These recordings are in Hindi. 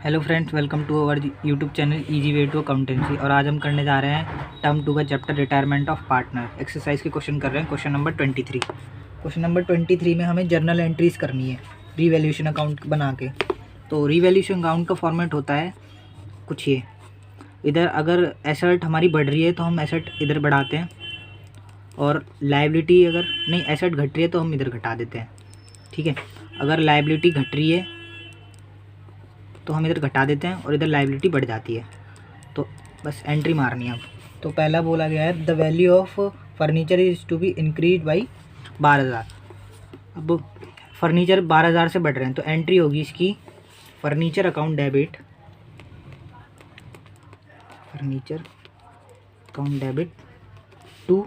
Hello friends, welcome to our YouTube channel easy way to accountancy. और आज हम करने जा रहे हैं टर्म 2 का chapter retirement of partner. Exercise के क्वेश्चन कर रहे हैं, क्वेश्चन नंबर 23। क्वेश्चन नंबर 23 में हमें जर्नल एंट्रीज करनी है रीवैल्यूएशन अकाउंट बना के। तो रीवैल्यूएशन अकाउंट का फॉर्मेट होता है कुछ ये, इधर अगर एसेट हमारी बढ़ रही है तो हम एसेट इधर बढ़ाते हैं, और लायबिलिटी अगर नहीं एसेट घट रही है तो हम इधर घटा देते हैं। ठीक है, अगर लायबिलिटी घट रही है तो हम इधर घटा देते हैं और इधर लायबिलिटी बढ़ जाती है। तो बस एंट्री मारनी है अब। तो पहला बोला गया है the value of furniture is to be increase by 12,000। अब फर्नीचर 12,000 से बढ़ रहे हैं तो एंट्री होगी इसकी furniture account debit, furniture account debit to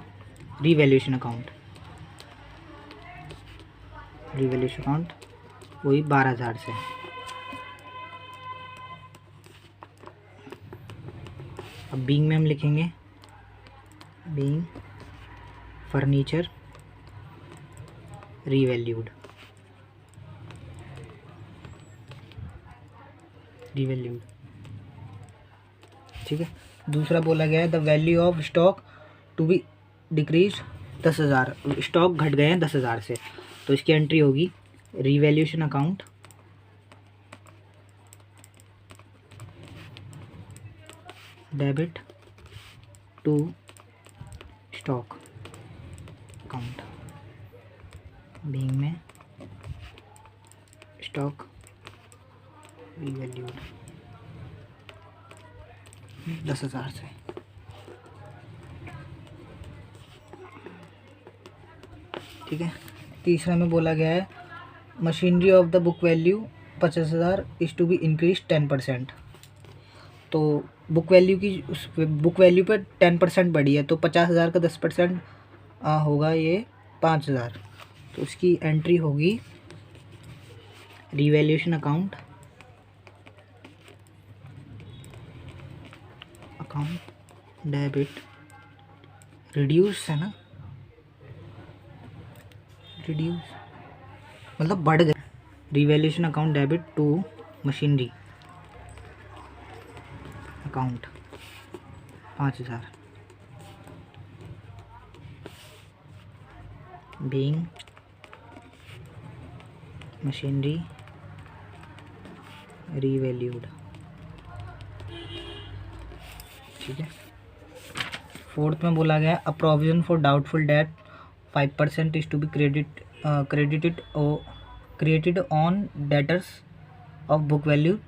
revaluation account. Revaluation account वही 12,000 से। अब बीइंग में हम लिखेंगे बीइंग फर्नीचर रीवैल्यूड, ठीक है। दूसरा बोला गया है the value of stock to be decrease 10,000। Stock घट गए हैं 10,000 से, तो इसकी एंट्री होगी revaluation account debit to stock account. Being में स्टॉक रीवैल्यूड 10,000 से। ठीक है। तीसरा में बोला गया है machinery of the book value 50,000 is to be increase 10%। तो बुक वैल्यू की उस बुक वैल्यू पर 10% बढ़ी है, तो 50,000 का 10% होगा ये 5,000। तो उसकी एंट्री होगी रीवैल्यूएशन अकाउंट डेबिट रिड्यूस है ना, रिड्यूस मतलब बढ़ गए। Revaluation account debit to machinery account 5,000। Being machinery revalued, ठीक है। फोर्थ में बोला गया a provision for doubtful debt 5% is to be created on debtors of book value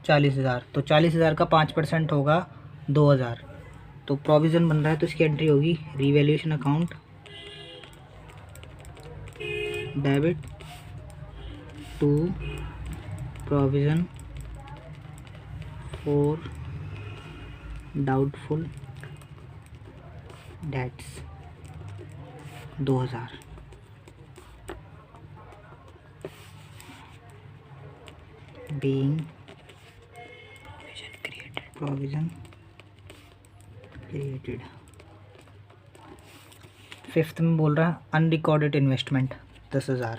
40,000। तो 40,000 का 5% होगा 2,000। तो प्रोविज़न बन रहा है तो इसकी एंट्री होगी revaluation account debit to provision for doubtful debts 2,000। Being provision created. Fifth में बोल रहा है अनरिकॉर्डेड इन्वेस्टमेंट 10,000।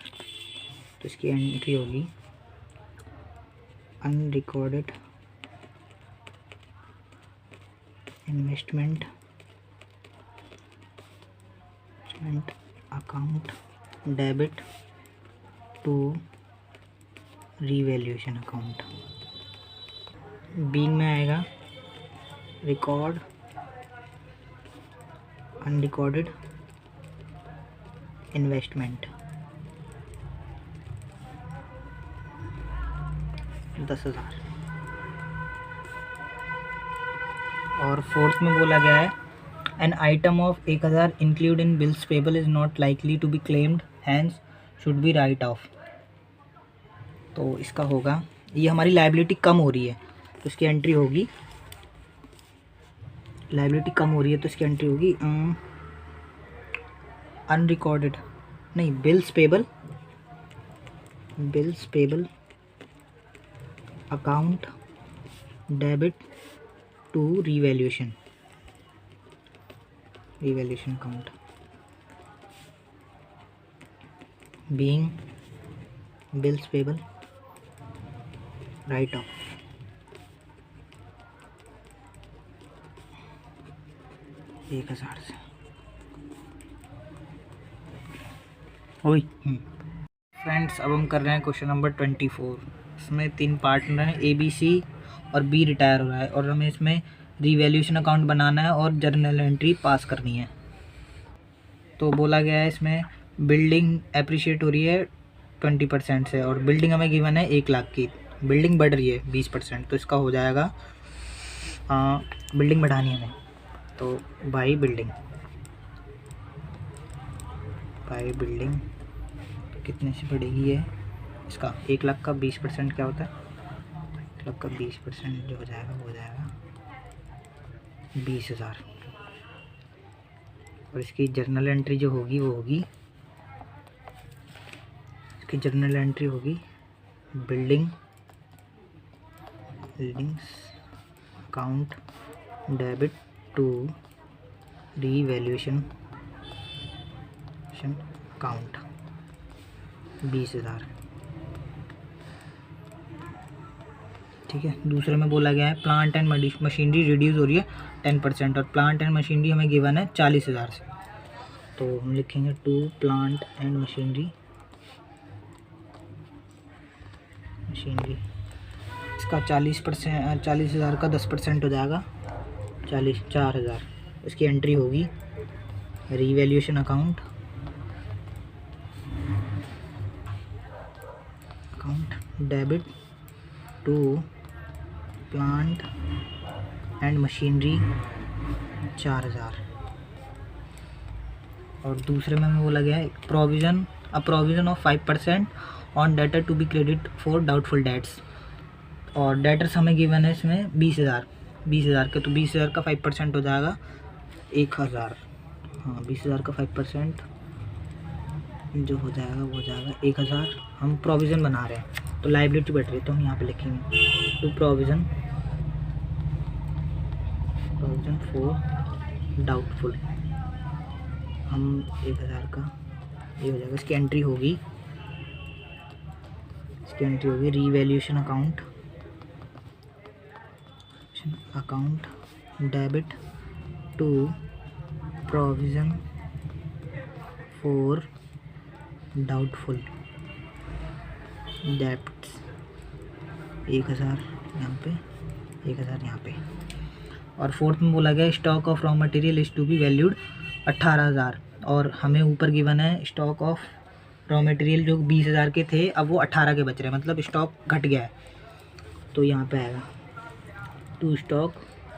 तो इसकी एंट्री होगी unrecorded investment account debit to revaluation account. Being में आएगा रिकॉर्ड अनरिकॉर्डेड इन्वेस्टमेंट 10,000। और फोर्थ में बोला गया है an item of 1,000 include in bills payable is not likely to be claimed hence should be write off. तो इसका होगा ये हमारी लायबिलिटी कम हो रही है तो इसकी एंट्री होगी लायबिलिटी कम हो रही है तो इसकी एंट्री होगी अनरिकॉर्डेड नहीं bills payable account debit to revaluation account. Being bills payable write off 1000 से वही। फ्रेंड्स अब हम कर रहे हैं क्वेश्चन नंबर 24। इसमें 3 पार्टनर हैं, ए बी सी और बी रिटायर हो रहा है और हमें इसमें रीवैल्यूएशन अकाउंट बनाना है और जर्नल एंट्री पास करनी है। तो बोला गया है इसमें बिल्डिंग एप्रिशिएट हो रही है 20% से और बिल्डिंग हमें गिवन है 1 लाख की। बिल्डिंग बढ़ रही है 20%, तो इसका हो जाएगा बिल्डिंग बढ़ानी है हमें, तो बाई बिल्डिंग कितने से बढ़ेगी ये, इसका 1 लाख का 20% क्या होता है, 1 लाख का 20% जो हो जाएगा वो हो जाएगा 20,000। और इसकी जर्नल एंट्री जो होगी वो होगी, इसकी जर्नल एंट्री होगी buildings account debit to revaluation account 20,000। ठीक है। दूसरे में बोला गया है प्लांट एंड मशीनरी रिड्यूस हो रही है 10% और प्लांट एंड मशीनरी हमें गिवन है 40,000 से, तो हम लिखेंगे टू प्लांट एंड मशीनरी इसका 40,000 का 10% हो जाएगा 4,000। इसकी एंट्री होगी revaluation account debit to plant and machinery 4,000। और दूसरे में बोला गया है provision of 5% on debtor to be credit for doubtful debts और डेटर्स हमें गिवन है इसमें 20,000 के, तो 20,000 का 5% हो जाएगा 1,000। हाँ 20,000 का 5% जो हो जाएगा वो हो जाएगा 1,000। हम प्रोविज़न बना रहे हैं तो लाइबिलिटी बढ़ रही है, तो हम यहाँ पे लिखेंगे टू प्रोविज़न फॉर डाउटफुल, हम 1,000 का ये हो जाएगा। इसकी एंट्री होगी revaluation account debit to provision for doubtful debts 1,000 यहाँ पे, 1,000 यहाँ पे। और फोर्थ में बोला गया stock of raw material is to be valued 18,000 और हमें ऊपर गिवन है स्टॉक ऑफ रॉ मटेरियल जो 20,000 के थे, अब वो 18 के बच रहे हैं, मतलब स्टॉक घट गया है। तो यहाँ पे आएगा to stock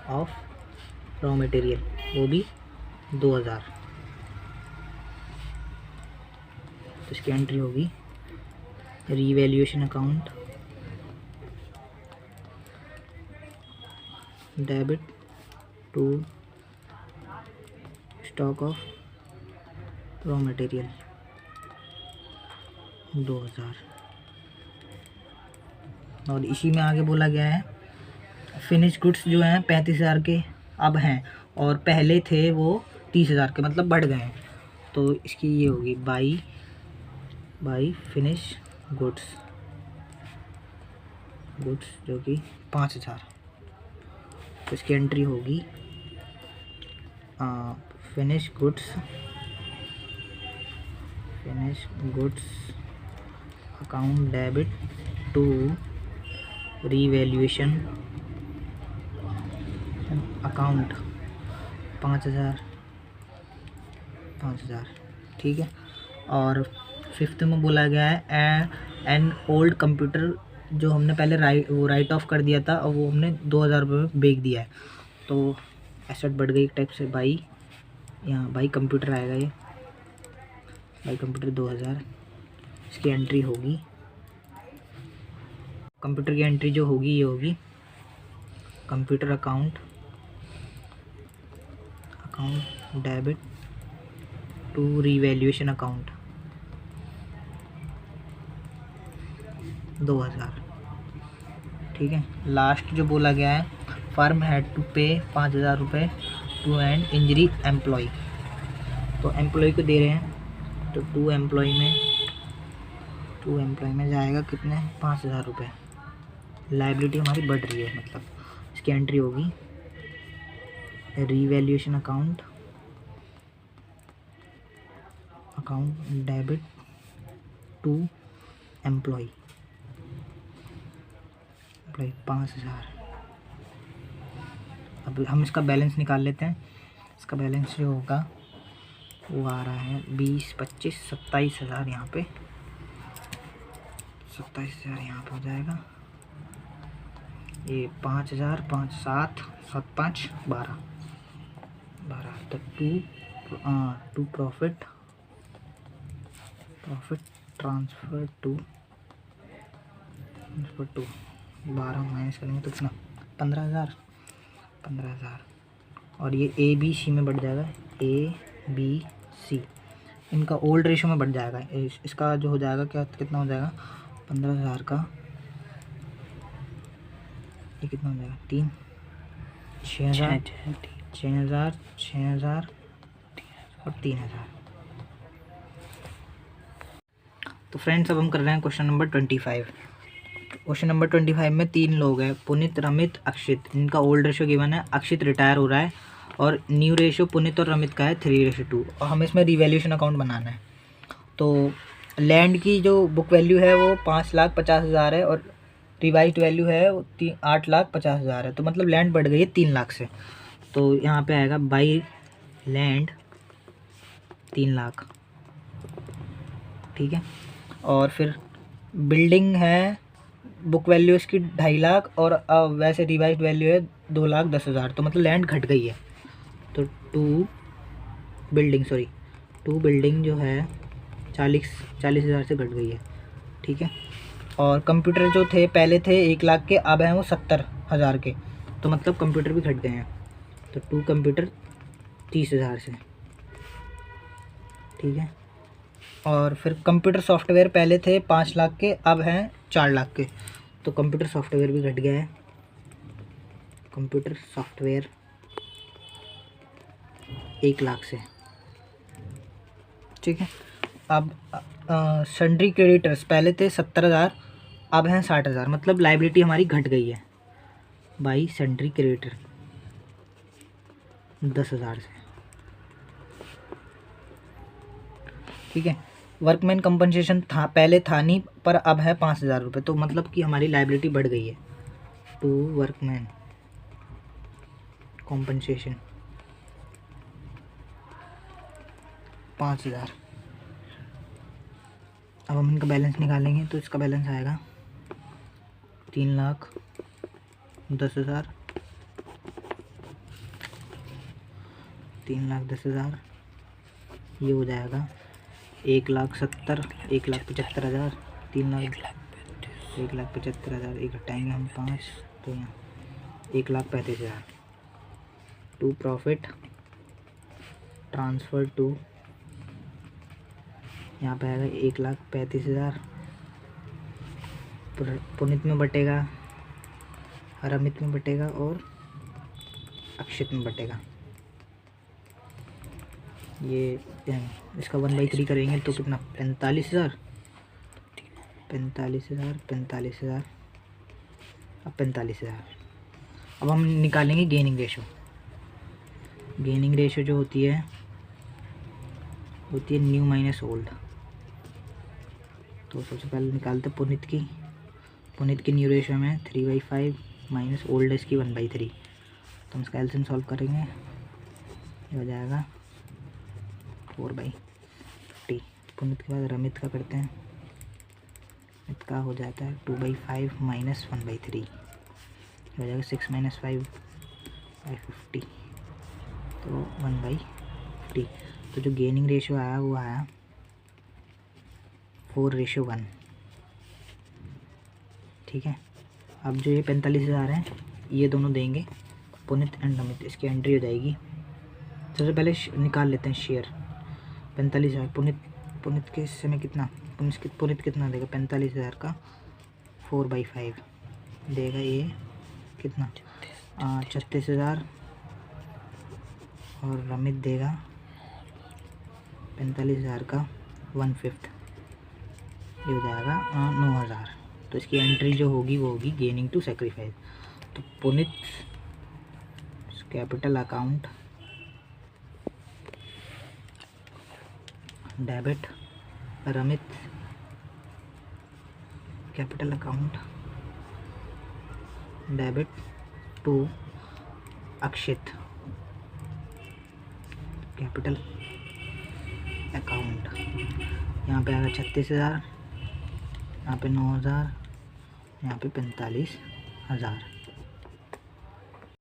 of raw material वो भी 2,000। तो इसकी एंट्री होगी revaluation account debit to stock of raw material 2,000। और इसी में आगे बोला गया है फिनिश गुड्स जो हैं 35,000 के अब हैं और पहले थे वो 30,000 के, मतलब बढ़ गए हैं। तो इसकी ये होगी बाई फिनिश गुड्स जो कि 5,000। तो इसकी एंट्री होगी finish goods account debit to revaluation account 5,000। ठीक है। और फिफ्थ में बोला गया है एन ओल्ड कंप्यूटर जो हमने पहले राइट ऑफ कर दिया था और वो हमने 2,000 रुपये में बेच दिया है, तो एसेट बढ़ गई एक टाइप से यहाँ बाई कंप्यूटर आएगा, ये बाई कंप्यूटर 2,000। इसकी एंट्री होगी कंप्यूटर की एंट्री जो होगी ये होगी computer account debit to revaluation account 2,000। ठीक है। लास्ट जो बोला गया है फर्म हैड टू पे 5,000 रुपये टू एंड इंजरी एम्प्लॉय, तो एम्प्लॉय को दे रहे हैं, तो टू एम्प्लॉय में जाएगा कितने 5,000 रुपये। लाइबिलिटी हमारी बढ़ रही है, मतलब इसकी एंट्री होगी revaluation account account debit to employ 5,000। अब हम इसका बैलेंस निकाल लेते हैं। इसका बैलेंस जो होगा वो आ रहा है 20, 25, 27,000 यहाँ पे, 27,000 यहाँ पे हो जाएगा। ये 5,000, 5, 7, 7, 5, 12, तो to profit transfer to 12 minus करेंगे तो कितना, 15,000। और ये ए बी सी में बढ़ जाएगा, ए बी सी इनका ओल्ड रेशो में बढ़ जाएगा। इसका जो हो जाएगा क्या, कितना हो जाएगा, 15,000 का ये कितना हो जाएगा, 3, 6,000, 6,000 और 3,000। तो फ्रेंड्स अब हम कर रहे हैं क्वेश्चन नंबर 25। क्वेश्चन नंबर 25 में 3 लोग हैं, पुनीत, रमित, अक्षित। इनका ओल्ड रेशो गिवन है, अक्षित रिटायर हो रहा है और न्यू रेशो पुनीत और रमित का है 3:2 और हमें इसमें रिवैल्यूएशन अकाउंट बनाना है। तो लैंड की जो बुक वैल्यू है वो 5,50,000 है और रिवाइज्ड वैल्यू है वो 8,50,000 है। तो मतलब लैंड बढ़ गई है 3 लाख से। तो यहाँ पे आएगा बाई लैंड 3 लाख, ठीक है। और फिर बिल्डिंग है, बुक वैल्यू इसकी 2.5 लाख और वैसे रिवाइज्ड वैल्यू है 2,10,000। तो मतलब लैंड घट गई है। तो टू बिल्डिंग जो है 40,000 से घट गई है, ठीक है। और कंप्यूटर जो थे पहले थे 1 लाख के, अब हैं वो 70,000 के। तो मतलब कंप्यूटर भी घट गए हैं। तो 2 कंप्यूटर 30,000 से, ठीक है। और फिर कंप्यूटर सॉफ्टवेयर पहले थे 5 लाख के, अब हैं 4 लाख के। तो कंप्यूटर सॉफ्टवेयर भी घट गया है। कंप्यूटर सॉफ्टवेयर 1 लाख से, ठीक है। अब सन्ड्री क्रेडिटर्स पहले थे 70,000, अब हैं 60,000। मतलब लाइबिलिटी हमारी घट गई है बाई सन्ड्री क्रेडिटर 10,000 से, ठीक है। वर्कमैन कंपनसेशन था पहले था नहीं, पर अब है 5,000 रुपये। तो मतलब कि हमारी लाइबिलिटी बढ़ गई है। To workman compensation 5,000। अब हम इनका बैलेंस निकालेंगे तो इसका बैलेंस आएगा 3,10,000, 3,10,000। ये हो जाएगा 1,70,000, 1,75,000, 1,75,000। एक घटाएंगे हम 5, तो यहाँ 1,35,000। टू प्रॉफिट ट्रांसफ़र टू, यहाँ पे आएगा 1,35,000। पुनीत में बटेगा, रमित में बटेगा और अक्षित में बटेगा। ये इसका 1/3 करेंगे तो कितना, 45,000, 45,000, 45,000, अब 45,000। अब हम निकालेंगे गेनिंग रेशो। गेनिंग रेशो जो होती है न्यू माइनस ओल्ड। तो सबसे पहले निकालते पुनीत की न्यू रेशो में 3/5 माइनस ओल्ड इसकी 1/3। तो हम इसका एलसीएम सॉल्व करेंगे, ये हो जाएगा 4/50। पुनीत के बाद रमित का करते हैं, रमित का हो जाता है 2/5 माइनस 1/3, हो जाएगा 6 - 5/50, तो 1/50। तो जो गेनिंग रेशियो आया वो आया 4:1, ठीक है। अब जो ये 45,000 हैं ये दोनों देंगे पुनीत एंड रमित, इसकी एंट्री हो जाएगी। सबसे पहले निकाल लेते हैं शेयर। 45,000 पुनीत के हिस्से में कितना, पुनीत कितना देगा, 45,000 का 4/5 देगा, ये कितना 36,000। और रमित देगा 45,000 का 1/5, ये हो जाएगा 9,000। तो इसकी एंट्री जो होगी वो होगी गेनिंग टू सेक्रीफाइस। तो Puneet capital account debit Ramit capital account debit to Akshit capital account. यहाँ पे आएगा 36,000, यहाँ पे 9,000, यहाँ पे 45,000।